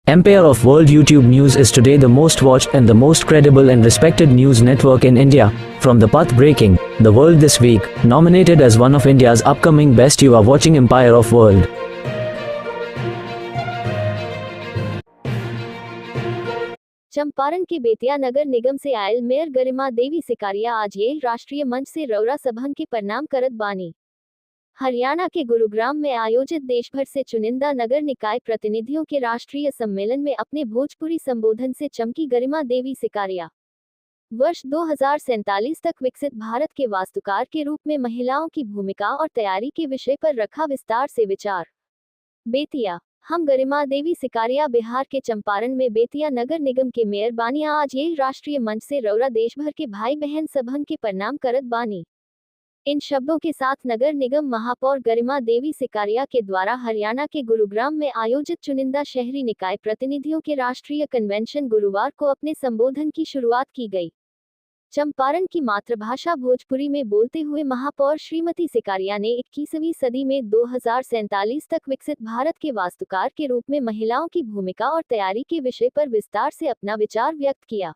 Empire of World YouTube News is today the most watched and the most credible and respected news network in India. From the path breaking, The World This Week, nominated as one of India's upcoming best, you are watching Empire of World. Champaran के बेतिया नगर निगम से oil mayor गरिमा देवी सिकारिया आज ये राष्ट्रीय मंच से रौरा सभन के प्रणाम करत बानी। हरियाणा के गुरुग्राम में आयोजित देश भर से चुनिंदा नगर निकाय प्रतिनिधियों के राष्ट्रीय सम्मेलन में अपने भोजपुरी संबोधन से चमकी गरिमा देवी सिकारिया। वर्ष 2047 तक विकसित भारत के वास्तुकार के रूप में महिलाओं की भूमिका और तैयारी के विषय पर रखा विस्तार से विचार। बेतिया, हम गरिमा देवी सिकारिया बिहार के चंपारण में बेतिया नगर निगम के मेयर बानी। आज ये राष्ट्रीय मंच से रौरा देश भर के भाई बहन सभन के प्रणाम करत बानी। इन शब्दों के साथ नगर निगम महापौर गरिमा देवी सिकारिया के द्वारा हरियाणा के गुरुग्राम में आयोजित चुनिंदा शहरी निकाय प्रतिनिधियों के राष्ट्रीय कन्वेंशन गुरुवार को अपने संबोधन की शुरुआत की गई। चंपारण की मातृभाषा भोजपुरी में बोलते हुए महापौर श्रीमती सिकारिया ने 21वीं सदी में 2047 तक विकसित भारत के वास्तुकार के रूप में महिलाओं की भूमिका और तैयारी के विषय पर विस्तार से अपना विचार व्यक्त किया।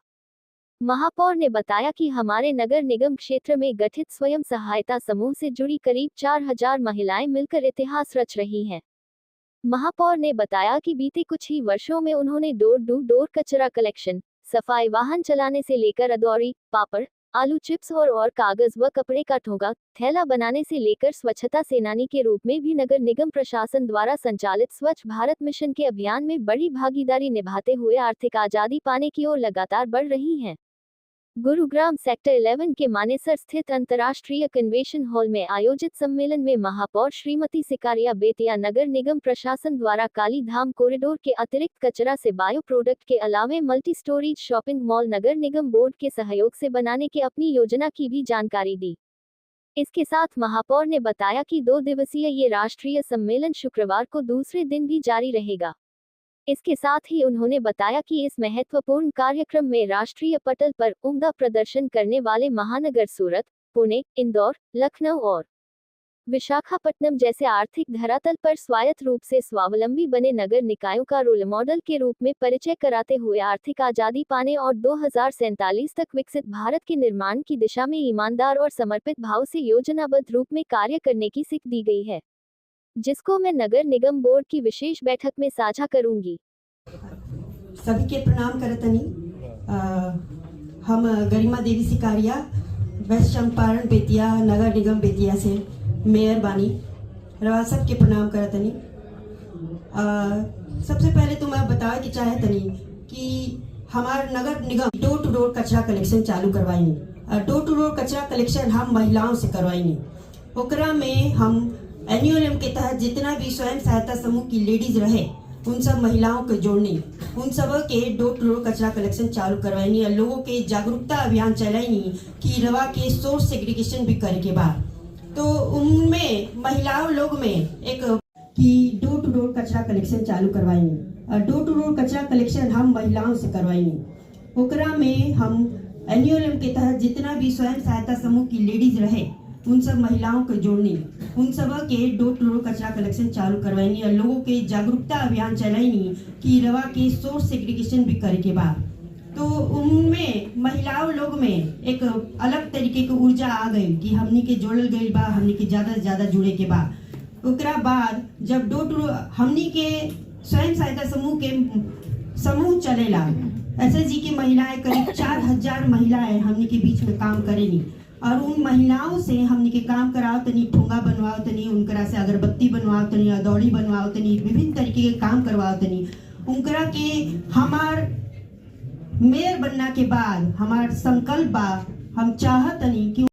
महापौर ने बताया कि हमारे नगर निगम क्षेत्र में गठित स्वयं सहायता समूह से जुड़ी करीब 4000 महिलाएं मिलकर इतिहास रच रही हैं। महापौर ने बताया कि बीते कुछ ही वर्षों में उन्होंने डोर टू डोर कचरा कलेक्शन, सफाई वाहन चलाने से लेकर अदौरी, पापड़, आलू चिप्स और कागज व कपड़े का ठोंगा, थैला बनाने से लेकर स्वच्छता सेनानी के रूप में भी नगर निगम प्रशासन द्वारा संचालित स्वच्छ भारत मिशन के अभियान में बड़ी भागीदारी निभाते हुए आर्थिक आजादी पाने की ओर लगातार बढ़ रही हैं। गुरुग्राम सेक्टर 11 के मानेसर स्थित अंतर्राष्ट्रीय कन्वेंशन हॉल में आयोजित सम्मेलन में महापौर श्रीमती सिकारिया बेतिया नगर निगम प्रशासन द्वारा काली धाम कॉरिडोर के अतिरिक्त कचरा से बायो प्रोडक्ट के अलावे मल्टी स्टोरेज शॉपिंग मॉल नगर निगम बोर्ड के सहयोग से बनाने की अपनी योजना की भी जानकारी दी। इसके साथ महापौर ने बताया कि 2 दिवसीय ये राष्ट्रीय सम्मेलन शुक्रवार को दूसरे दिन भी जारी रहेगा। इसके साथ ही उन्होंने बताया कि इस महत्वपूर्ण कार्यक्रम में राष्ट्रीय पटल पर उम्दा प्रदर्शन करने वाले महानगर सूरत, पुणे, इंदौर, लखनऊ और विशाखापट्टनम जैसे आर्थिक धरातल पर स्वायत्त रूप से स्वावलंबी बने नगर निकायों का रोल मॉडल के रूप में परिचय कराते हुए आर्थिक आजादी पाने और 2047 तक विकसित भारत के निर्माण की दिशा में ईमानदार और समर्पित भाव से योजनाबद्ध रूप में कार्य करने की सीख दी गई है, जिसको मैं नगर निगम बोर्ड की विशेष बैठक में साझा करूंगी। सभी के प्रणाम करतनी। हम गरिमा देवी सिकारिया वेस्ट चंपारण बेतिया नगर निगम बेतिया से मेयर बानी। रवा सब के प्रणाम करतनी। सबसे पहले तो मैं बतावे की चाहतनी कि हमार नगर निगम डोर टू डोर कचरा कलेक्शन चालू करवाई। डोर टू डोर कचरा कलेक्शन हम महिलाओं से करवाई। ओकरा में हम एनयूएलएम के तहत जितना भी स्वयं सहायता समूह की लेडीज रहे उन सब महिलाओं को जोड़नी, उन सब के डोर टू डोर कचरा कलेक्शन चालू करवाई और लोगों के जागरूकता अभियान चलाई कि रवा के सोर्स सेग्रीगेशन भी करे के बाद। तो उनमें महिलाओं लोग में एक कि डोर टू डोर कचरा कलेक्शन चालू करवाई। डोर टू डोर कचरा कलेक्शन हम महिलाओं से करवाई। ओकरा में हम एनयूएलएम के तहत जितना भी स्वयं सहायता समूह की लेडीज रहे उन सब महिलाओं को जोड़नी, उन सब के डोर टू डोर कचरा कलेक्शन चालू करवाई और लोगों के जागरूकता अभियान चलाई कि रवा के सोर्स सेग्रीगेशन भी करे के बाद। तो उनमें महिलाओं लोग में एक अलग तरीके की ऊर्जा आ गई कि हमनी के जोड़ल गई बा, हमनी के ज्यादा से ज्यादा जुड़े के बाद। ओकरा बाद जब डोर टू डोर हमनी के स्वयं सहायता समूह के समूह चलेला, एसएसजी की महिलाएं करीब 4000 महिलाएं हमनी के बीच में काम करेनी और उन महिलाओं से हमने के काम कराओ तनी, ठोंगा बनवाओ तनी, उनकरा से अगरबत्ती बनवाओ तनी, अदौड़ी बनवाओ तनी, विभिन्न तरीके के काम करवाओ तनी। उनकरा के हमार मेयर बनना के बाद हमार संकल्प बा, हम चाहतनी कि